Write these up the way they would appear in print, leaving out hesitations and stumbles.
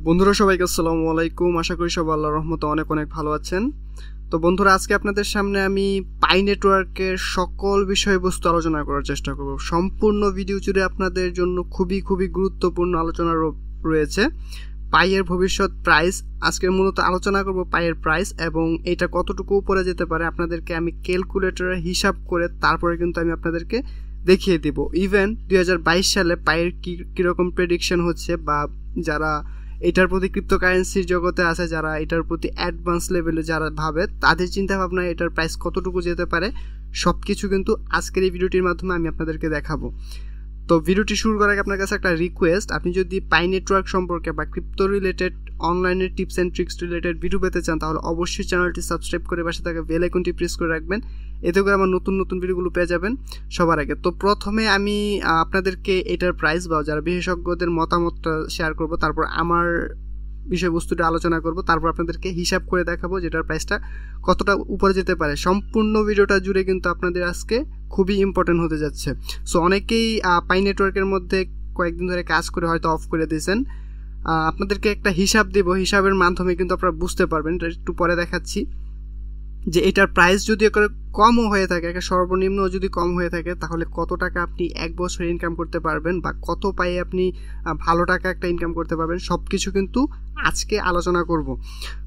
বন্ধুরা সবাইকে আসসালামু আলাইকুম। আশা করি সবাই আল্লাহর রহমতে অনেক অনেক ভালো আছেন। তো বন্ধুরা, আজকে আপনাদের সামনে আমি পাই নেটওয়ার্কের সকল বিষয়বস্তু আলোচনা করার চেষ্টা করব। সম্পূর্ণ ভিডিও জুড়ে আপনাদের জন্য খুবই গুরুত্বপূর্ণ আলোচনা রয়েছে। পাইয়ের ভবিষ্যৎ প্রাইস, আজকে মূলত আলোচনা করব পাইয়ের প্রাইস এবং এটা কতটুকু উপরে যেতে পারে আপনাদেরকে আমি ক্যালকুলেটরে হিসাব করে তারপরে কিন্তু আমি আপনাদেরকে দেখিয়ে দিব। ইভেন 2022 সালে পাইয়ের কীরকম প্রেডিকশন হচ্ছে, বা যারা এটার প্রতি ক্রিপ্টোকারেন্সির জগতে আছে, যারা এটার প্রতি অ্যাডভান্স লেভেলে যারা ভাবে, তাদের চিন্তাভাবনা এটার প্রাইস কতটুকু যেতে পারে সব কিছু কিন্তু আজকের এই ভিডিওটির মাধ্যমে আমি আপনাদেরকে দেখাবো। তো ভিডিওটি শুরু করার আগে আপনার কাছে একটা রিকোয়েস্ট, আপনি যদি পাই নেটওয়ার্ক সম্পর্কে বা ক্রিপ্টো রিলেটেড অনলাইনের tips and tricks related video পেতে চান, তাহলে অবশ্যই চ্যানেলটি সাবস্ক্রাইব করে পাশে থাকা বেল আইকনটি প্রেস করে রাখবেন। এতে করে আমার নতুন ভিডিওগুলো পেয়ে যাবেন সবার আগে। তো প্রথমে আমি আপনাদেরকে এটার প্রাইস বা যারা বিশেষজ্ঞদের মতামতটা শেয়ার করব, তারপর আমার বিষয়বস্তুটা আলোচনা করব, তারপর আপনাদেরকে হিসাব করে দেখাবো যেটার প্রাইসটা কতটা উপরে যেতে পারে। সম্পূর্ণ ভিডিওটা জুড়ে কিন্তু আপনাদের আজকে খুবই ইম্পর্টেন্ট হতে যাচ্ছে। সো অনেকেই পাই নেটওয়ার্কের মধ্যে কয়েকদিন ধরে কাজ করে হয়তো অফ করে দিয়েছেন। আপনাদেরকে একটা হিসাব দেব, হিসাবের মাধ্যমে কিন্তু আপনারা বুঝতে পারবেন, একটু পরে দেখাচ্ছি, যে এটার প্রাইস যদি একটা কমও হয়ে থাকে, একটা সর্বনিম্ন যদি কম হয়ে থাকে, তাহলে কত টাকা আপনি এক বছর ইনকাম করতে পারবেন বা কত পায়ে আপনি ভালো টাকা একটা ইনকাম করতে পারবেন, সব কিছু কিন্তু আজকে আলোচনা করব।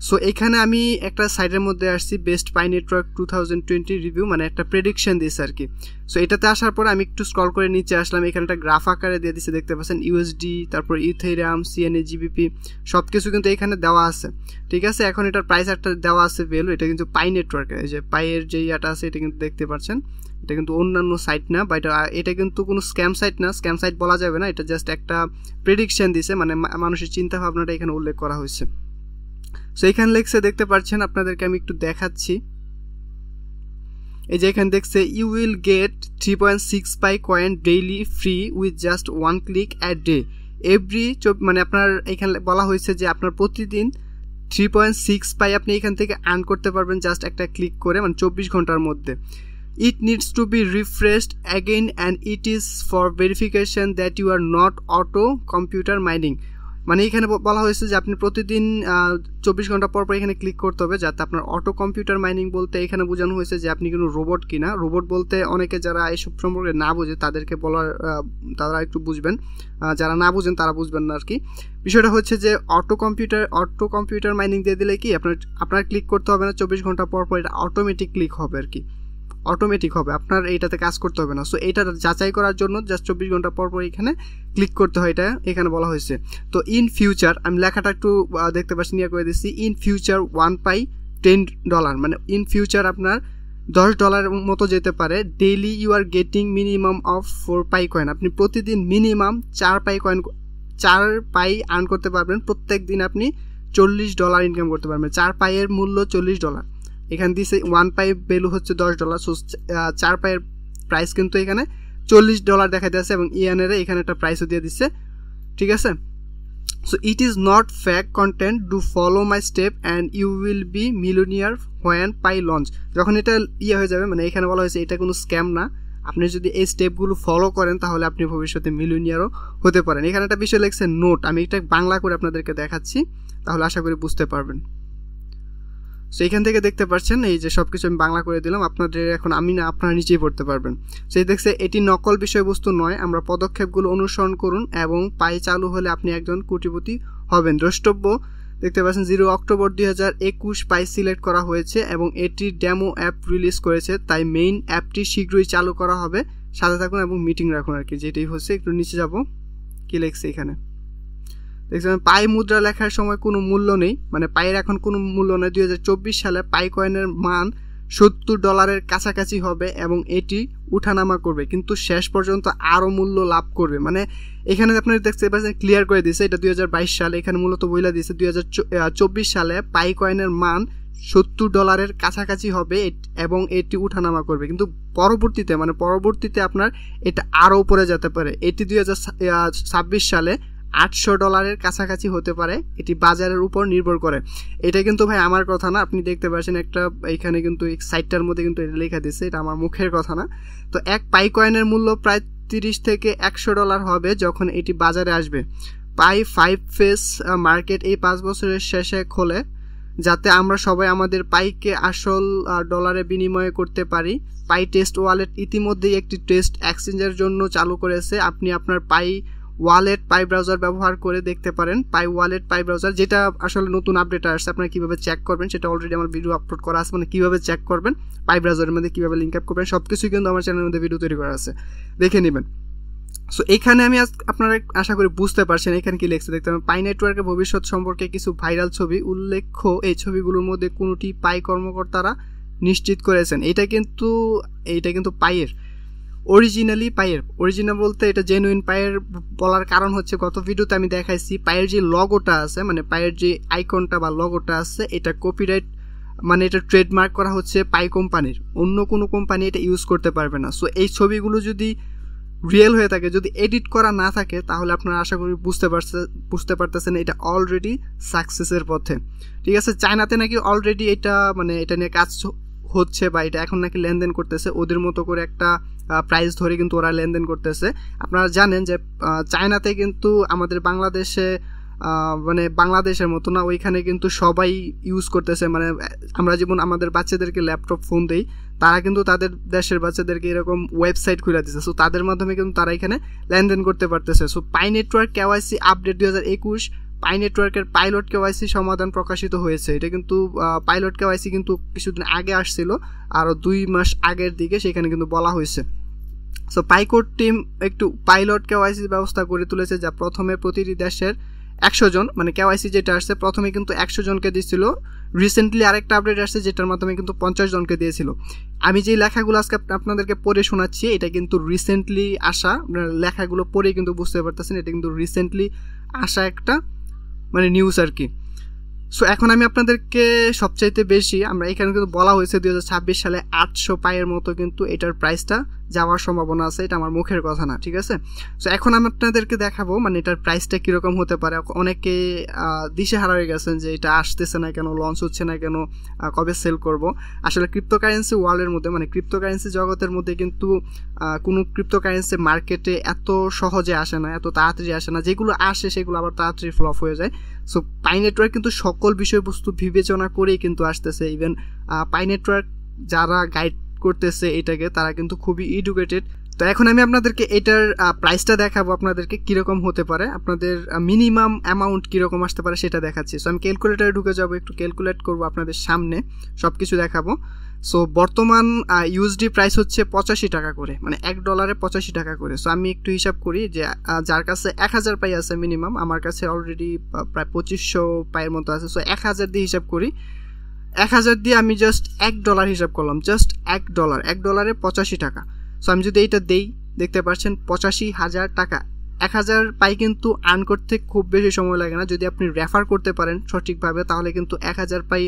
সো এখানে আমি একটা সাইটের মধ্যে আসছি, বেস্ট পাই নেটওয়ার্ক 2020 রিভিউ, মানে একটা প্রেডিকশন দিয়েছে আর কি। সো এটাতে আসার পর আমি একটু স্ক্রল করে নিচে আসলাম, এখানে একটা গ্রাফ আকারে দিয়ে দিচ্ছে, দেখতে পাচ্ছেন ইউএসডি, তারপর ইথেরিয়াম, সিএনএ, জিবিপি সব কিছু কিন্তু এখানে দেওয়া আছে। ঠিক আছে, এখন এটার প্রাইস একটা দেওয়া আছে ভ্যালু, এটা কিন্তু পাই নেটওয়ার্কে, এই যে পাইয়ের যে ইয়াটা আছে এটা কিন্তু দেখতে পাচ্ছেন, এটা কিন্তু অন্যান্য সাইট না, বা এটা কিন্তু কোনো স্ক্যাম সাইট না, স্ক্যাম সাইট বলা যাবে না, এটা জাস্ট একটা প্রেডিকশন দিছে, মানে মানুষের চিন্তা ভাবনাটা এখানে উল্লেখ করা হয়েছে। সো এখানে লেখছে, দেখতে পাচ্ছেন, আপনাদেরকে আমি একটু দেখাচ্ছি, এই যে এখানে দেখছে you will get 3.6 Pi coin daily free with just 1 click at day every, মানে আপনার এখানে বলা হয়েছে যে আপনার প্রতিদিন 3.6 পাই আপনি এখান থেকে আর্ন করতে পারবেন জাস্ট একটা ক্লিক করে, মানে 24 ঘন্টার মধ্যে। It needs to be refreshed again and it is for verification that you are not auto computer mining, মানে এখানে বলা হয়েছে যে আপনি প্রতিদিন 24 ঘন্টা পর এখানে ক্লিক করতে হবে, যাতে আপনার অটো কম্পিউটার মাইনিং বলতে এখানে বোঝানো হয়েছে যে আপনি কোনো রোবট কিনা। রোবট বলতে অনেকে যারা এইসব সম্পর্কে না বোঝে তাদেরকে বলার, তারা একটু বুঝবেন, যারা না বুঝেন তারা বুঝবেন না আর কি। বিষয়টা হচ্ছে যে অটো কম্পিউটার মাইনিং দিয়ে দিলে কি আপনার ক্লিক করতে হবে না 24 ঘন্টা পর, এটা অটোমেটিক ক্লিক হবে আর কি, অটোমেটিক হবে, আপনার এইটাতে কাজ করতে হবে না। সো এইটা যাচাই করার জন্য জাস্ট 24 ঘন্টা পর এখানে ক্লিক করতে হয়, এটা এখানে বলা হয়েছে। তো ইন ফিউচার, আমি লেখাটা একটু দেখতে পাচ্ছি, নিয়ে করে দিচ্ছি, ইন ফিউচার 1 পাই $10, মানে ইন ফিউচার আপনার $10 মতো যেতে পারে। Daily you are getting minimum of 4 Pi coin, আপনি প্রতিদিন মিনিমাম 4 পাই আর্ন করতে পারবেন। প্রত্যেক দিন আপনি $40 ইনকাম করতে পারবেন। 4 পাইয়ের মূল্য $40, এখানে দিয়েছে 1 পাই ভ্যালু হচ্ছে $10। সো 4 পাইয়ের প্রাইস কিন্তু এখানে $40 দেখা যাচ্ছে, এবং ইয়ানের এখানে একটা প্রাইসও দিয়ে দিচ্ছে। ঠিক আছে, so it is not fake content, do follow my step and you will be millionaire when Pi launch. যখন এটা হয়ে যাবে, মানে এখানে বলা হয়েছে এটা কোনো স্ক্যাম না, আপনি যদি এই স্টেপগুলো ফলো করেন তাহলে আপনি ভবিষ্যতে মিলিয়নিয়ারও হতে পারেন। এখানে একটা বিষয় লেখছে নোট, আমি এটা বাংলা করে আপনাদেরকে দেখাচ্ছি, তাহলে আশা করি বুঝতে পারবেন। সো এখান থেকে দেখতে পাচ্ছেন এই যে সব কিছু আমি বাংলা করে দিলাম, আপনাদের এখন আমি না, আপনারা নিজেই পড়তে পারবেন। সেই দেখছে এটি নকল বিষয়বস্তু নয়, আমরা পদক্ষেপগুলো অনুসরণ করুন এবং পাই চালু হলে আপনি একজন কোটিপতি হবেন। দ্রষ্টব্য, দেখতে পাচ্ছেন 0 অক্টোবর 2021 পাই সিলেক্ট করা হয়েছে এবং এটির ডেমো অ্যাপ রিলিজ করেছে, তাই মেইন অ্যাপটি শীঘ্রই চালু করা হবে, সাথে থাকুন এবং মিটিং রাখুন আর কি, যেটাই হচ্ছে। একটু নিচে যাব, কি লেখছে এখানে দেখছেন, পাই মুদ্রা লেখার সময় কোনো মূল্য নেই, মানে পাইয়ের এখন কোনো মূল্য নেই। 2024 সালে পাই কয়েনের মান $70 কাছাকাছি হবে এবং এটি উঠানামা করবে, কিন্তু শেষ পর্যন্ত আরও মূল্য লাভ করবে। মানে এখানে আপনারা দেখতে পাচ্ছেন ক্লিয়ার করে দিয়েছে, এটা 2022 সালে, এখানে মূলত বইলা দিয়েছে 2024 সালে পাই কয়েনের মান $70 কাছাকাছি হবে এবং এটি উঠানামা করবে, কিন্তু পরবর্তীতে আপনার এটা আরও উপরে যেতে পারে। এটি 2026 সালে $800 কাছাকাছি হতে পারে, এটি বাজারের উপর নির্ভর করে। এটা কিন্তু ভাই আমার কথা না, আপনি দেখতে পাচ্ছেন একটা এইখানে কিন্তু এই সাইটটার মধ্যে কিন্তু এটা লেখা দিচ্ছে, এটা আমার মুখের কথা না। তো এক পাই কয়েনের মূল্য প্রায় $30 থেকে $100 হবে যখন এটি বাজারে আসবে। পাই 5 ফেজ মার্কেট এই 5 বছরের শেষে খোলে, যাতে আমরা সবাই আমাদের পাইকে আসল ডলারে বিনিময় করতে পারি। পাই টেস্ট ওয়ালেট ইতিমধ্যেই একটি টেস্ট এক্সচেঞ্জের জন্য চালু করেছে। আপনি আপনার পাই ওয়ালেট পাই ব্রাউজার ব্যবহার করে দেখতে পারেন। পাই ওয়ালেট পাই ব্রাউজার যেটা আসলে নতুন আপডেট আসছে, আপনারা কীভাবে চেক করবেন সেটা অলরেডি আমার ভিডিও আপলোড করা আছে, মানে কীভাবে চেক করবেন পাই ব্রাউজারের মধ্যে কীভাবে লিঙ্ক আপ করবেন সব কিছুই কিন্তু আমার চ্যানেলের মধ্যে ভিডিও তৈরি করা আছে, দেখে নেবেন। সো এখানে আমি আপনারা আশা করি বুঝতে পারছেন এখানে কি লিখছে দেখতে পাবেন। পাই নেটওয়ার্কের ভবিষ্যৎ সম্পর্কে কিছু ভাইরাল ছবি উল্লেখ্য, এই ছবিগুলোর মধ্যে কোনোটি পাই কর্মকর্তারা নিশ্চিত করেছেন। এইটা কিন্তু পাইয়ের অরিজিনাল বলতে এটা জেনুইন পাইয়ের বলার কারণ হচ্ছে গত ভিডিওতে আমি দেখাইছি পাইয়ের যে লগোটা আছে, মানে পাইয়ের যে আইকনটা বা লগোটা আছে, এটা কপিরাইট মানে এটা ট্রেডমার্ক করা হচ্ছে পাই কোম্পানির, অন্য কোনো কোম্পানি এটা ইউজ করতে পারবে না। সো এই ছবিগুলো যদি রিয়েল হয়ে থাকে, যদি এডিট করা না থাকে, তাহলে আপনারা আশা করি বুঝতে পারতেছেন এটা অলরেডি সাকসেসের পথে। ঠিক আছে, চায়নাতে নাকি অলরেডি এটা নিয়ে কাজ হচ্ছে বা এটা এখন নাকি লেনদেন করতেছে, ওদের মতো করে একটা প্রাইস ধরে কিন্তু ওরা লেনদেন করতেছে। আপনারা জানেন যে চায়নাতে কিন্তু আমাদের বাংলাদেশের মতো না, ওইখানে কিন্তু সবাই ইউজ করতেছে, মানে আমরা যেমন আমাদের বাচ্চাদেরকে ল্যাপটপ ফোন দেই, তারা কিন্তু তাদের দেশের বাচ্চাদেরকে এরকম ওয়েবসাইট খুলে দিচ্ছে। সো তাদের মাধ্যমে কিন্তু তারা এখানে লেনদেন করতে পারতেছে। সো পাই নেটওয়ার্ক কেওয়াইসি আপডেট 2021, পাই নেটওয়ার্কের পাইলট কেওয়াইসি সমাধান প্রকাশিত হয়েছে। এটা কিন্তু পাইলট কেওয়াইসি কিন্তু কিছুদিন আগে আসছিল, আরও 2 মাস আগের দিকে সেখানে কিন্তু বলা হয়েছে। সো পাইকোড টিম একটু পাইলট কেওয়াইসি ব্যবস্থা করে তুলেছে, যা প্রথমে প্রতিটি দেশের 100 জন, মানে কেওয়াইসি যেটা আসছে প্রথমে কিন্তু 100 জনকে দিয়েছিল, রিসেন্টলি আরেকটা আপডেট আসছে যেটার মাধ্যমে কিন্তু 50 জনকে দিয়েছিল। আমি যে লেখাগুলো আজকে আপনাদেরকে পড়ে শোনাচ্ছি এটা কিন্তু রিসেন্টলি আসা, লেখাগুলো পড়ে কিন্তু বুঝতে পারতেছেন এটা কিন্তু রিসেন্টলি আসা একটা নিউজ আর কি। সো এখন আমি আপনাদেরকে সবচাইতে বেশি আমরা এখানে কিন্তু বলা হয়েছে 2026 সালে 800 পাইয়ের মতো কিন্তু এটার প্রাইসটা যাওয়ার সম্ভাবনা আছে, এটা আমার মুখের কথা না, ঠিক আছে। সো এখন আমি আপনাদেরকে দেখাবো এটার প্রাইসটা কীরকম হতে পারে। অনেকে দিশেহারা হয়ে গেছেন যে এটা আসতেছে না কেন, লঞ্চ হচ্ছে না কেন, কবে সেল করব। আসলে ক্রিপ্টোকারেন্সি ওয়ার্ল্ডের মধ্যে ক্রিপ্টোকারেন্সি জগতের মধ্যে কিন্তু কোনো ক্রিপ্টোকারেন্সি মার্কেটে এত সহজে আসে না, এত তাড়াতাড়ি আসে না, যেগুলো আসে সেগুলো আবার তাড়াতাড়ি ফ্লপ হয়ে যায়। সো পাই নেটওয়ার্ক কিন্তু সকল বিষয়বস্তু বিবেচনা করেই কিন্তু আসতেছে। ইভেন পাই নেটওয়ার্ক যারা গাইড করতেছে এটাকে, তারা কিন্তু খুবই এডুকেটেড। তো এখন আমি আপনাদেরকে এটার প্রাইসটা দেখাবো, আপনাদেরকে কীরকম হতে পারে, আপনাদের মিনিমাম অ্যামাউন্ট কীরকম আসতে পারে সেটা দেখাচ্ছি। সো আমি ক্যালকুলেটারে ঢুকে যাবো, একটু ক্যালকুলেট করবো আপনাদের সামনে, সব কিছু দেখাবো। সো বর্তমান ইউএসডি প্রাইস হচ্ছে 85 টাকা করে, $1 85 টাকা করে। সো আমি একটু হিসাব করি যে যার কাছে 1000 পাই আছে মিনিমাম, আমার কাছে অলরেডি প্রায় 2500 পাইয়ের মতো আছে। সো 1000 দিয়ে হিসাব করি, 1000 দিয়ে আমি জাস্ট $1 হিসাব করলাম, জাস্ট $1 85 টাকা। সো আমি যদি এইটা দেই, দেখতে পাচ্ছেন 85,000 টাকা। 1000 পাই কিন্তু আর্ন করতে খুব বেশি সময় লাগে না, যদি আপনি রেফার করতে পারেন সঠিকভাবে, তাহলে কিন্তু 1000 পাই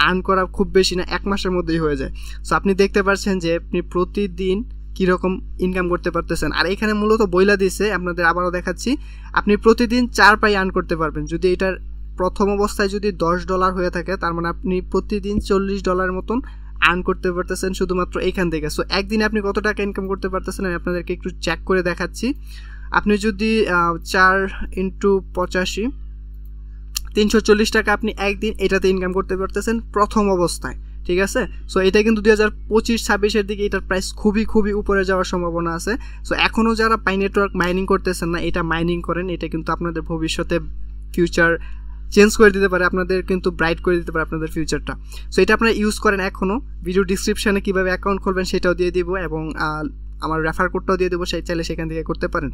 আর্ন করা খুব বেশি না, 1 মাসের মধ্যেই হয়ে যায়। সো আপনি দেখতে পাচ্ছেন যে আপনি প্রতিদিন কীরকম ইনকাম করতে পারতেছেন। আর এখানে মূলত বইলা দিছে, আপনাদের আবারও দেখাচ্ছি, আপনি প্রতিদিন 4 পাই আর্ন করতে পারবেন। যদি এটার প্রথম অবস্থায় যদি $10 হয়ে থাকে, তার মানে আপনি প্রতিদিন $40 মতন আর্ন করতে পারতেছেন শুধুমাত্র এইখান থেকে। সো একদিনে আপনি কত টাকা ইনকাম করতে পারতেছেন আমি আপনাদেরকে একটু চেক করে দেখাচ্ছি। আপনি যদি 4 × 85 340 টাকা আপনি একদিন এটাতে ইনকাম করতে পারতেছেন প্রথম অবস্থায়, ঠিক আছে। সো এটা কিন্তু 2025-26-এর দিকে এটার প্রাইস খুবই খুবই উপরে যাওয়ার সম্ভাবনা আছে। সো এখনও যারা পাই নেটওয়ার্ক মাইনিং করতেছেন না, এটা মাইনিং করেন, এটা কিন্তু আপনাদের ভবিষ্যতে ফিউচার চেঞ্জ করে দিতে পারে, আপনাদের কিন্তু ব্রাইট করে দিতে পারে আপনাদের ফিউচারটা। সো এটা আপনারা ইউজ করেন এখনও। ভিডিও ডিসক্রিপশানে কীভাবে অ্যাকাউন্ট খুলবেন সেটাও দিয়ে দিব, এবং আমার রেফার কোডটাও দিয়ে দেবো, সেই চাইলে সেখান থেকে করতে পারেন।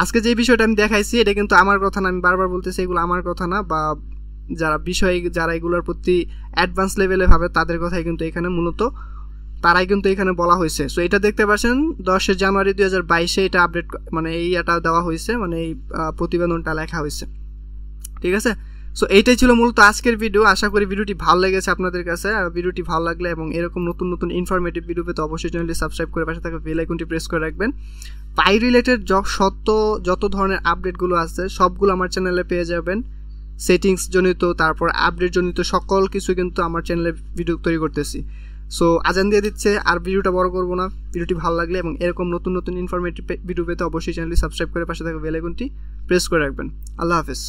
আজকে যে বিষয়টা আমি দেখাইছি এটা কিন্তু আমার কথা না, আমি বারবার বলতেছি এগুলো আমার কথা না, বা যারা এগুলোর প্রতি অ্যাডভান্স লেভেলে ভাবে তাদের কথাই কিন্তু এখানে মূলত তারাই কিন্তু এখানে বলা হয়েছে। সো এটা দেখতে পাচ্ছেন 10 জানুয়ারি 2022 এটা আপডেট এটা দেওয়া হয়েছে, এই প্রতিবেদনটা লেখা হয়েছে, ঠিক আছে। সো এইটাই ছিল মূলত আজকের ভিডিও। আশা করি ভিডিওটি ভালো লেগেছে আপনাদের কাছে। আর ভিডিওটি ভালো লাগলে এবং এরকম নতুন নতুন ইনফরমেটিভ ভিডিও পেতে অবশ্যই চ্যানেলটি সাবস্ক্রাইব করে পাশে থাকা বেল আইকনটি প্রেস করে রাখবেন। পাই রিলেটেড যত ধরনের আপডেটগুলো আছে সবগুলো আমার চ্যানেলে পেয়ে যাবেন। সেটিংস জনিত, তারপর আপডেট জনিত সকল কিছু কিন্তু আমার চ্যানেলে ভিডিও তৈরি করতেছি। সো আজান দিয়ে দিচ্ছে, আর ভিডিওটা বড় করব না। ভিডিওটি ভালো লাগলে এবং এরকম নতুন নতুন ইনফরমেটিভ ভিডিও পেতে অবশ্যই চ্যানেলটি সাবস্ক্রাইব করে পাশে থাকা বেল আইকনটি প্রেস করে রাখবেন। আল্লাহ হাফেজ।